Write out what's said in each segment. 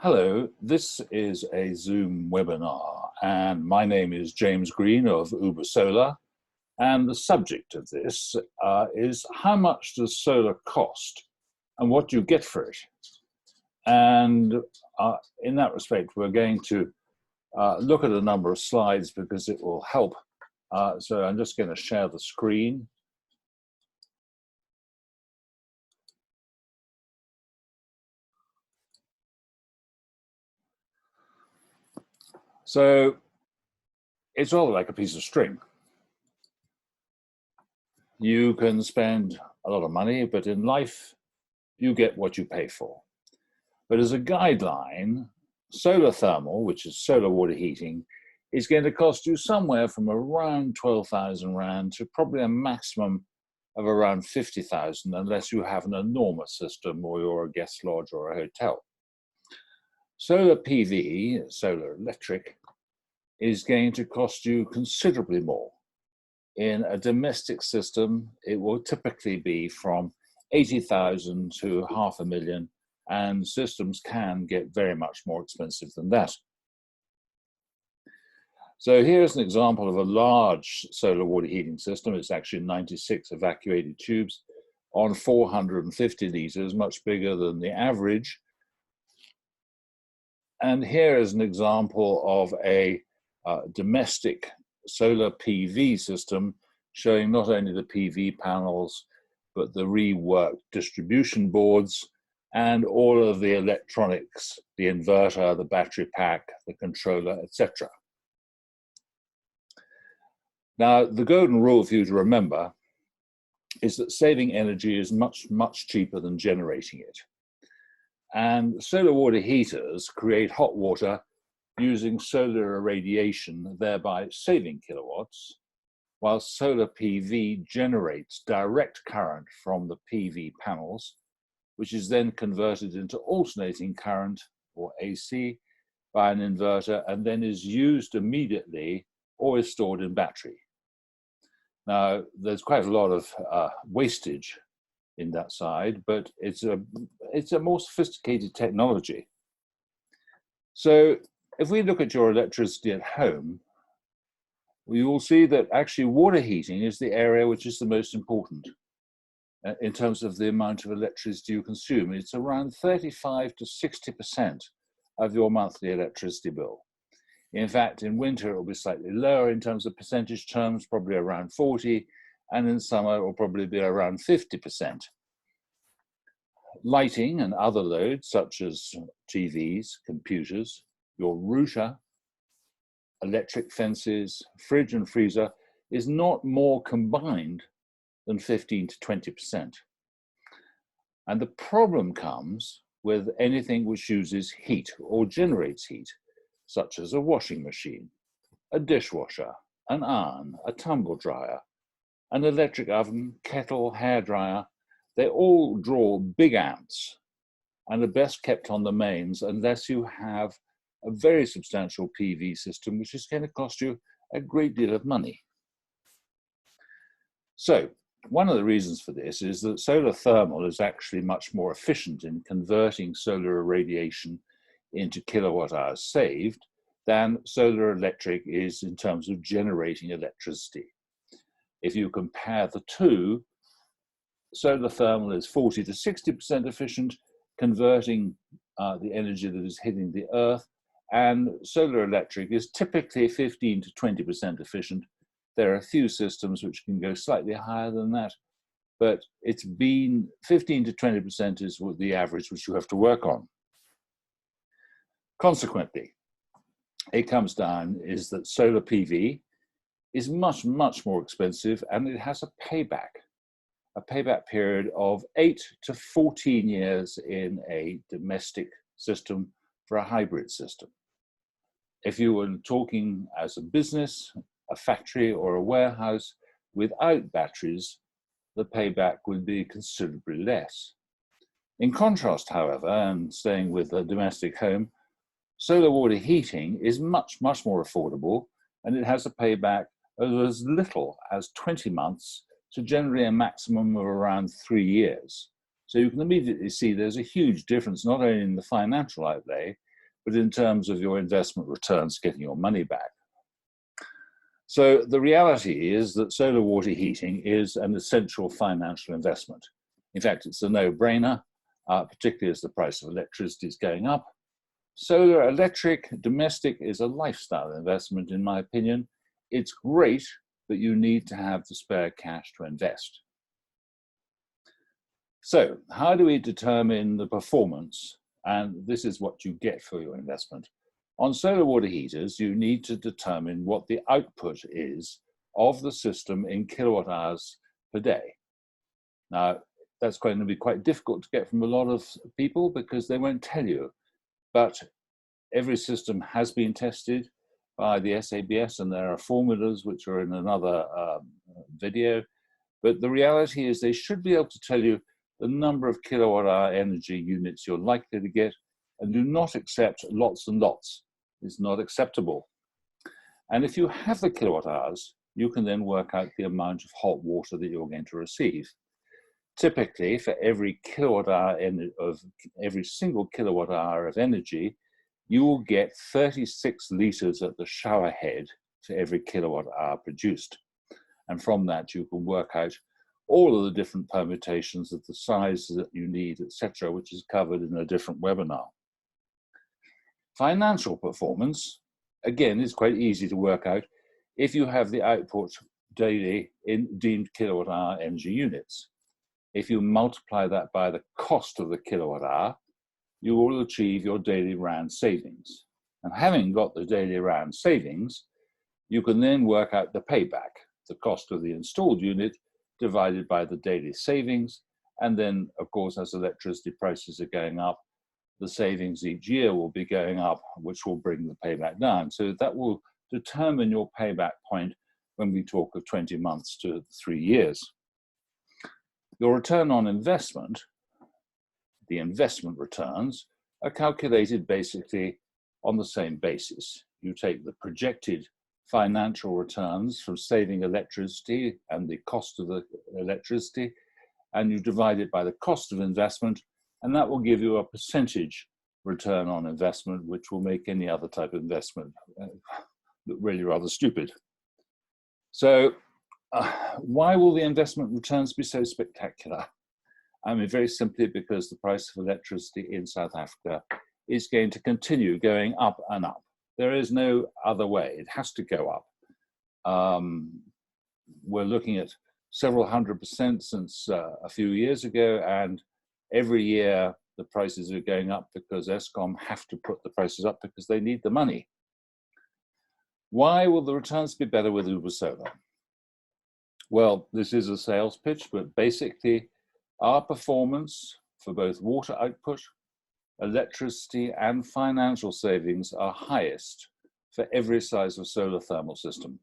Hello, this is a Zoom webinar, and my name is James Green of Uber Solar, and the subject of this is how much does solar cost and what do you get for it? And in that respect, we're going to look at a number of slides because it will help. So I'm just going to share the screen. So it's all like a piece of string. You can spend a lot of money, but in life, you get what you pay for. But as a guideline, solar thermal, which is solar water heating, is going to cost you somewhere from around 12,000 Rand to probably a maximum of around 50,000, unless you have an enormous system or you're a guest lodge or a hotel. Solar PV, solar electric, is going to cost you considerably more. In a domestic system, it will typically be from 80,000 to 500,000, and systems can get very much more expensive than that. So here's an example of a large solar water heating system. It's actually 96 evacuated tubes on 450 liters, much bigger than the average. And here is an example of a domestic solar PV system showing not only the PV panels, but the reworked distribution boards and all of the electronics, the inverter, the battery pack, the controller, etc. Now, the golden rule for you to remember is that saving energy is much, much cheaper than generating it. And solar water heaters create hot water using solar irradiation, thereby saving kilowatts, while solar PV generates direct current from the PV panels, which is then converted into alternating current, or AC, by an inverter, and then is used immediately or is stored in battery. Now, there's quite a lot of wastage in that side, but it's a more sophisticated technology. So if we look at your electricity at home, we will see that actually water heating is the area which is the most important in terms of the amount of electricity you consume. It's around 35 to 60% of your monthly electricity bill. In fact, in winter, it will be slightly lower in terms of percentage terms, probably around 40, and in summer, it will probably be around 50%. Lighting and other loads, such as TVs, computers, your router, electric fences, fridge and freezer, is not more combined than 15 to 20%. And the problem comes with anything which uses heat or generates heat, such as a washing machine, a dishwasher, an iron, a tumble dryer, an electric oven, kettle, hairdryer. They all draw big amps and are best kept on the mains unless you have a very substantial PV system, which is going to cost you a great deal of money. So one of the reasons for this is that solar thermal is actually much more efficient in converting solar irradiation into kilowatt hours saved than solar electric is in terms of generating electricity. If you compare the two, solar thermal is 40 to 60% efficient, converting the energy that is hitting the earth, and solar electric is typically 15 to 20% efficient. There are a few systems which can go slightly higher than that, but it's been 15 to 20% is the average which you have to work on. Consequently, it comes down is that solar PV is much, much more expensive, and it has a payback period of 8 to 14 years in a domestic system for a hybrid system. If you were talking as a business, a factory or a warehouse without batteries, the payback would be considerably less. In contrast, however, and staying with a domestic home, solar water heating is much, much more affordable, and it has a payback of as little as 20 months to generally a maximum of around 3 years. So you can immediately see there's a huge difference, not only in the financial outlay, but in terms of your investment returns, getting your money back. So the reality is that solar water heating is an essential financial investment. In fact, it's a no-brainer, particularly as the price of electricity is going up. Solar electric domestic is a lifestyle investment, in my opinion. It's great, but you need to have the spare cash to invest. So how do we determine the performance? And this is what you get for your investment. On solar water heaters, you need to determine what the output is of the system in kilowatt hours per day. Now, that's going to be quite difficult to get from a lot of people because they won't tell you. But every system has been tested by the SABS, and there are formulas which are in another video. But the reality is they should be able to tell you the number of kilowatt hour energy units you're likely to get, and do not accept lots and lots. It's not acceptable. And if you have the kilowatt hours, you can then work out the amount of hot water that you're going to receive. Typically, for every kilowatt hour of every single kilowatt hour of energy, you will get 36 liters at the shower head for every kilowatt hour produced. And from that, you can work out all of the different permutations of the size that you need, etc., which is covered in a different webinar. Financial performance, again, is quite easy to work out if you have the output daily in deemed kilowatt hour energy units. If you multiply that by the cost of the kilowatt hour, you will achieve your daily round savings. And having got the daily round savings, you can then work out the payback, the cost of the installed unit divided by the daily savings. And then, of course, as electricity prices are going up, the savings each year will be going up, which will bring the payback down. So that will determine your payback point when we talk of 20 months to 3 years. Your return on investment, the investment returns, are calculated basically on the same basis. You take the projected financial returns from saving electricity and the cost of the electricity, and you divide it by the cost of investment, and that will give you a percentage return on investment, which will make any other type of investment look really rather stupid. So why will the investment returns be so spectacular? I mean, very simply because the price of electricity in South Africa is going to continue going up and up. There is no other way. It has to go up. We're looking at several 100% since a few years ago, and every year the prices are going up because Eskom have to put the prices up because they need the money. Why will the returns be better with Uber Solar? Well, this is a sales pitch, but basically our performance for both water output, electricity, and financial savings are highest for every size of solar thermal system.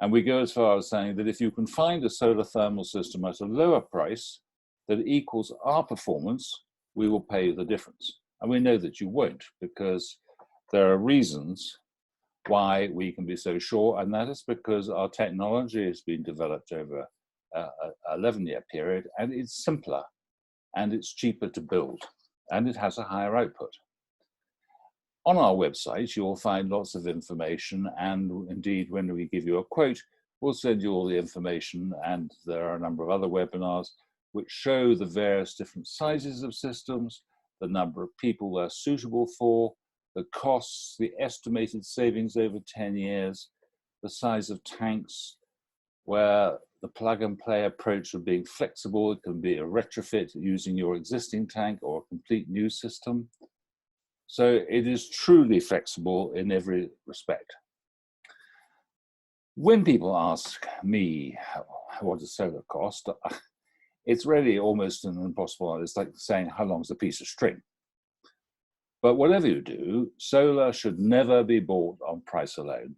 And we go as far as saying that if you can find a solar thermal system at a lower price that equals our performance, we will pay you the difference. And we know that you won't, because there are reasons why we can be so sure, and that is because our technology has been developed over an 11-year period, and it's simpler, and it's cheaper to build, and it has a higher output. On our website, you'll find lots of information, and indeed, when we give you a quote, we'll send you all the information, and there are a number of other webinars which show the various different sizes of systems, the number of people they're suitable for, the costs, the estimated savings over 10 years, the size of tanks, where the plug-and-play approach of being flexible, it can be a retrofit using your existing tank or a complete new system. So it is truly flexible in every respect. When people ask me, what does solar cost? It's really almost an impossible, it's like saying, how long is a piece of string? But whatever you do, solar should never be bought on price alone.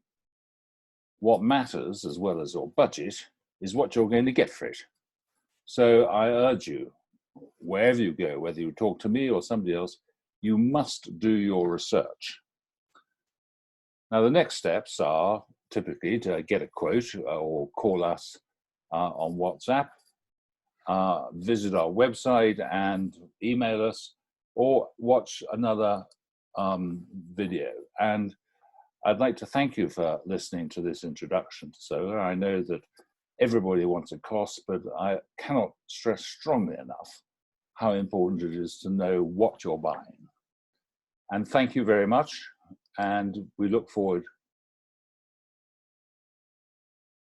What matters, as well as your budget, is what you're going to get for it. So I urge you, wherever you go, whether you talk to me or somebody else, you must do your research. Now, the next steps are typically to get a quote or call us on WhatsApp, visit our website and email us, or watch another video. And I'd like to thank you for listening to this introduction to solar. I know that everybody wants a cost, but I cannot stress strongly enough how important it is to know what you're buying. And thank you very much. And we look forward